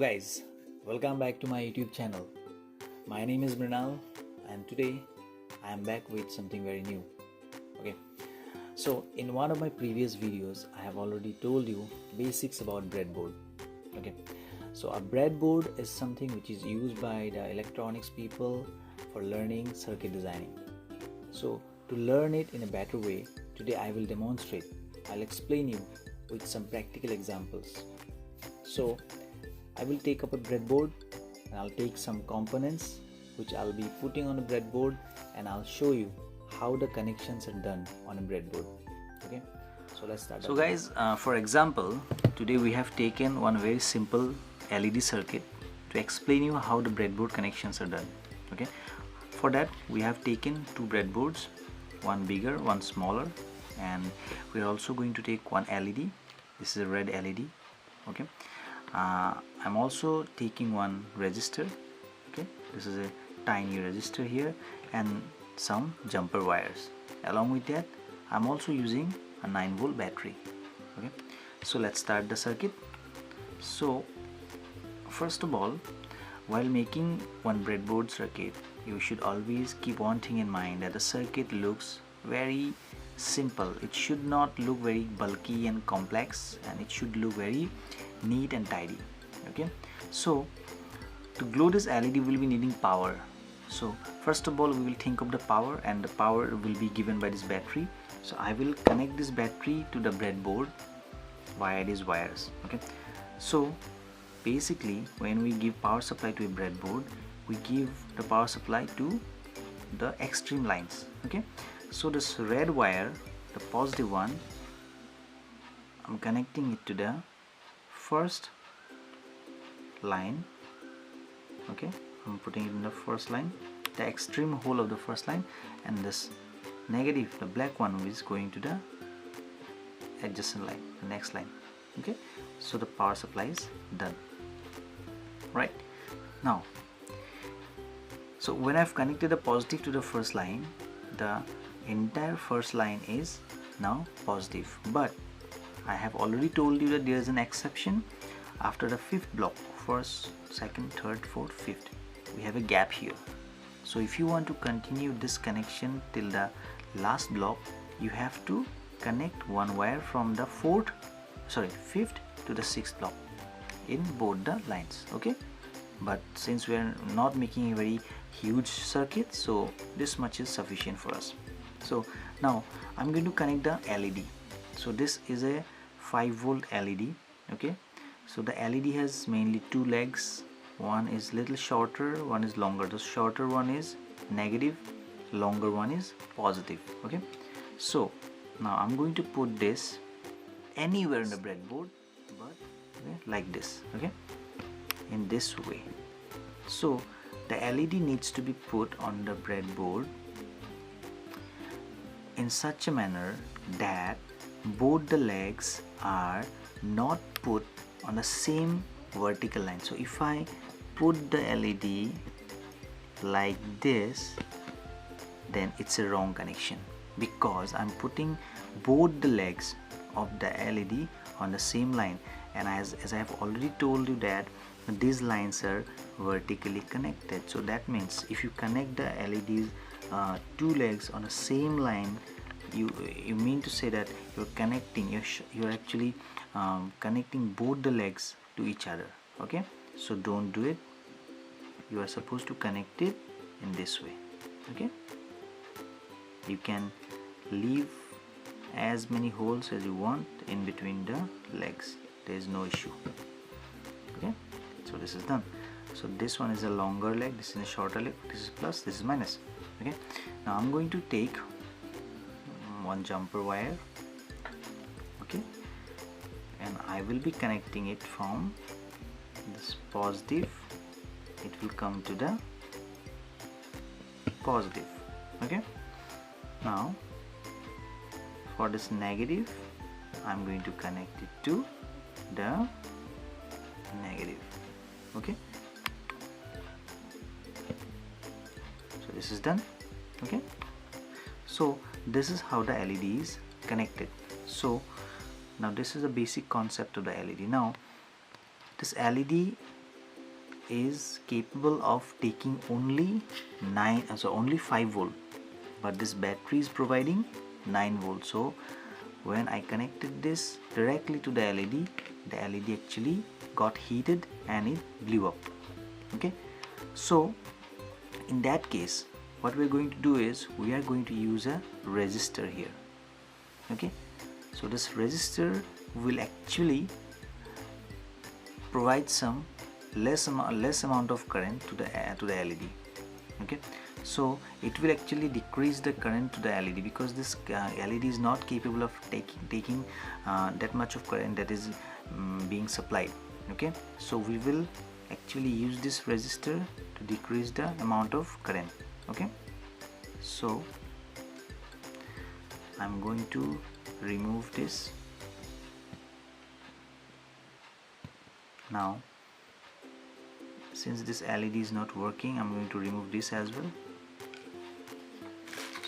guys, welcome back to my YouTube channel. My name is Mrinal and today I am back with something very new. Okay, so in one of my previous videos I have already told you basics about breadboard. Okay, so a breadboard is something which is used by the electronics people for learning circuit designing. So to learn it in a better way, today I will demonstrate. I'll explain you with some practical examples. So I will take up a breadboard and I'll take some components which I'll be putting on a breadboard and I'll show you how the connections are done on a breadboard. Okay, so let's start. So guys, for example, today we have taken one very simple LED circuit to explain you how the breadboard connections are done. Okay, for that we have taken two breadboards, one bigger, one smaller, and we're also going to take one LED. This is a red LED. Okay, I'm also taking one resistor. Okay, this is a tiny resistor here and some jumper wires. Along with that, I'm also using a 9-volt battery. Okay, so let's start the circuit. So first of all, while making one breadboard circuit, you should always keep one thing in mind, that the circuit looks very simple. It should not look very bulky and complex, and it should look very neat and tidy. Okay, so to glow this LED we will be needing power. So first of all we will think of the power, and the power will be given by this battery. So I will connect this battery to the breadboard via these wires. Okay, so basically when we give power supply to a breadboard, we give the power supply to the extreme lines. Okay, so this red wire, the positive one, I'm connecting it to the first line. Okay, I'm putting it in the first line, the extreme hole of the first line, and this negative, the black one, is going to the adjacent line, the next line. Okay, so the power supply is done. Right now, so when I've connected the positive to the first line, the entire first line is now positive. But I have already told you that there is an exception. After the fifth block, first, second, third, fourth, fifth, we have a gap here. So if you want to continue this connection till the last block, you have to connect one wire from the fifth to the sixth block in both the lines. Okay, but since we are not making a very huge circuit, so this much is sufficient for us. So now I'm going to connect the LED. So this is a 5-volt LED. Okay, so the LED has mainly two legs. One is little shorter, one is longer. The shorter one is negative, longer one is positive. Okay, so now I'm going to put this anywhere in the breadboard, but like this. Okay, in this way. So the LED needs to be put on the breadboard in such a manner that both the legs are not put on the same vertical line. So if I put the LED like this, then it's a wrong connection, because I'm putting both the legs of the LED on the same line, and as I have already told you that these lines are vertically connected. So that means if you connect the LEDs two legs on the same line, you mean to say that you're actually connecting both the legs to each other. Okay, so don't do it. You are supposed to connect it in this way. Okay, you can leave as many holes as you want in between the legs. There is no issue. Okay, so this is done. So this one is a longer leg, this is a shorter leg, this is plus, this is minus. Okay, now I'm going to take one jumper wire. Okay, and I will be connecting it from this positive, it will come to the positive. Okay, now for this negative, I'm going to connect it to the negative. Okay, so this is done. Okay, so this is how the LED is connected. So now this is a basic concept of the LED. Now this LED is capable of taking only 5 volt, but this battery is providing 9 volts. So when I connected this directly to the LED actually got heated and it blew up. Okay, so in that case what we're going to do is we are going to use a resistor here. Okay, so this resistor will actually provide some less amount of current to the LED. Okay, so it will actually decrease the current to the LED because this LED is not capable of taking that much of current that is being supplied. Okay, so we will actually use this resistor to decrease the amount of current. Okay, so I'm going to remove this now. Since this LED is not working, I'm going to remove this as well.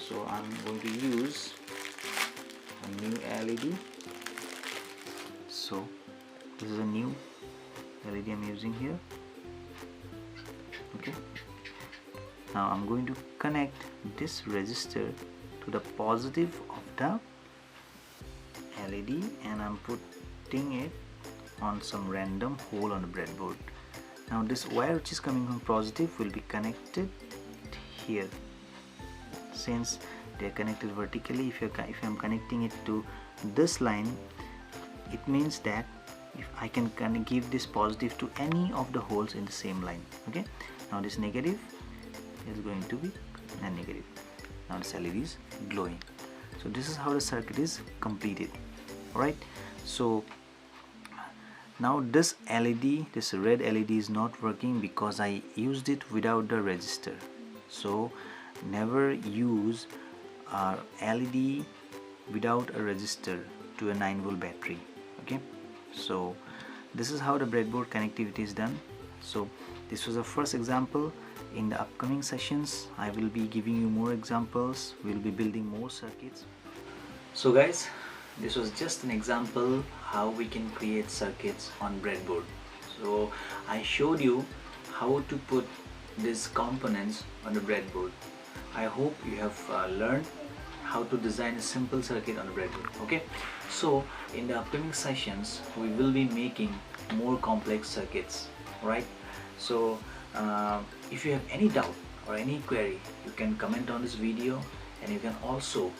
So I'm going to use a new LED. So this is a new LED I'm using here. Okay, now I'm going to connect this resistor to the positive of the LED and I'm putting it on some random hole on the breadboard. Now this wire which is coming from positive will be connected here. Since they are connected vertically, if I'm connecting it to this line, it means that if I can give this positive to any of the holes in the same line. Okay, now this negative is going to be a negative. Now this LED is glowing. So this is how the circuit is completed. Alright, so now this LED, this red LED is not working because I used it without the resistor. So never use a LED without a resistor to a 9 volt battery. Okay, so this is how the breadboard connectivity is done. So this was the first example. In the upcoming sessions I will be giving you more examples. We'll be building more circuits. So guys, this was just an example how we can create circuits on breadboard. So I showed you how to put these components on the breadboard. I hope you have learned how to design a simple circuit on the breadboard. Okay, so in the upcoming sessions we will be making more complex circuits. Right, so if you have any doubt or any query, you can comment on this video, and you can also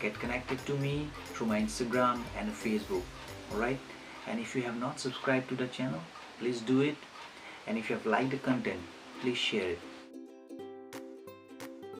get connected to me through my Instagram and Facebook. Alright, and if you have not subscribed to the channel, please do it, and if you have liked the content, please share it.